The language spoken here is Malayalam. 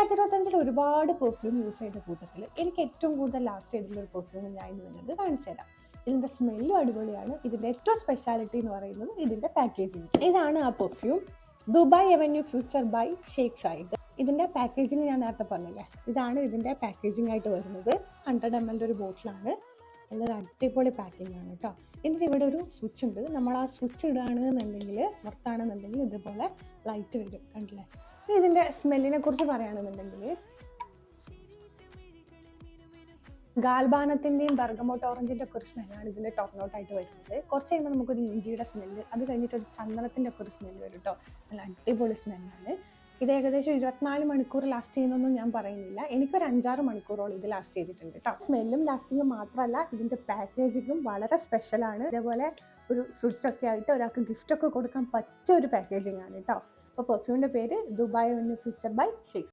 2025 ഒരുപാട് പെർഫ്യൂം യൂസ് ചെയ്ത കൂട്ടത്തിൽ എനിക്ക് ഏറ്റവും കൂടുതൽ ലാസ്റ്റ് ചെയ്തിട്ടുള്ള ഒരു പെർഫ്യൂം ഞാൻ ഇന്ന് നിങ്ങൾക്ക് കാണിച്ചു തരാം. ഇതിൻ്റെ സ്മെല്ലും അടിപൊളിയാണ്. ഇതിൻ്റെ ഏറ്റവും സ്പെഷ്യാലിറ്റി എന്ന് പറയുന്നത് ഇതിൻ്റെ പാക്കേജിങ്. ഇതാണ് ആ perfume, Dubai avenue future by Sheikh Zayed. ഇതിൻ്റെ പാക്കേജിങ് ഞാൻ നേരത്തെ പറഞ്ഞില്ലേ, ഇതാണ് ഇതിൻ്റെ പാക്കേജിംഗ് ആയിട്ട് വരുന്നത്. 100 ml ഒരു ബോട്ടിലാണ്. നല്ലൊരു അടിപൊളി പാക്കിംഗ് ആണ് കേട്ടോ. എന്നിട്ട് ഇവിടെ ഒരു സ്വിച്ച് ഉണ്ട്. നമ്മൾ ആ സ്വിച്ച് ഇടുകയാണെന്നുണ്ടെങ്കിൽ പുറത്താണെന്നുണ്ടെങ്കിൽ ഇതുപോലെ ലൈറ്റ് വരും, കണ്ടില്ലേ. ഇതിൻ്റെ സ്മെല്ലിനെ കുറിച്ച് പറയുകയാണെന്നുണ്ടെങ്കിൽ ഗാൽബാനത്തിൻ്റെയും ബർഗമോട്ട് ഓറഞ്ചിൻ്റെ ഒക്കെ ഒരു സ്മെല്ലാണ് ഇതിൻ്റെ ടോപ്പ് നോട്ടായിട്ട് വരുന്നത്. കുറച്ച് കഴിയുമ്പോൾ നമുക്കൊരു ഇഞ്ചിയുടെ സ്മെല്ല്, അത് കഴിഞ്ഞിട്ട് ഒരു ചന്ദനത്തിൻ്റെ ഒക്കെ ഒരു സ്മെല്ല് വരും കേട്ടോ. നല്ല അടിപൊളി സ്മെല്ലാണ്. ഇത് ഏകദേശം 24 മണിക്കൂർ ലാസ്റ്റ് ചെയ്യുന്നൊന്നും ഞാൻ പറയുന്നില്ല. എനിക്കൊരു 5-6 മണിക്കൂറോളം ഇത് ലാസ്റ്റ് ചെയ്തിട്ടുണ്ട് കേട്ടോ. സ്മെല്ലും ലാസ്റ്റിങ്ങും മാത്രമല്ല, ഇതിൻ്റെ പാക്കേജിങ്ങും വളരെ സ്പെഷ്യലാണ്. ഇതേപോലെ ഒരു സ്വിച്ചൊക്കെ ആയിട്ട് ഒരാൾക്ക് ഗിഫ്റ്റൊക്കെ കൊടുക്കാൻ പറ്റിയ ഒരു പാക്കേജിങ് ആണ് കേട്ടോ. അപ്പോൾ പെർഫ്യൂമിൻ്റെ പേര് Dubai avenue future by Sheikh.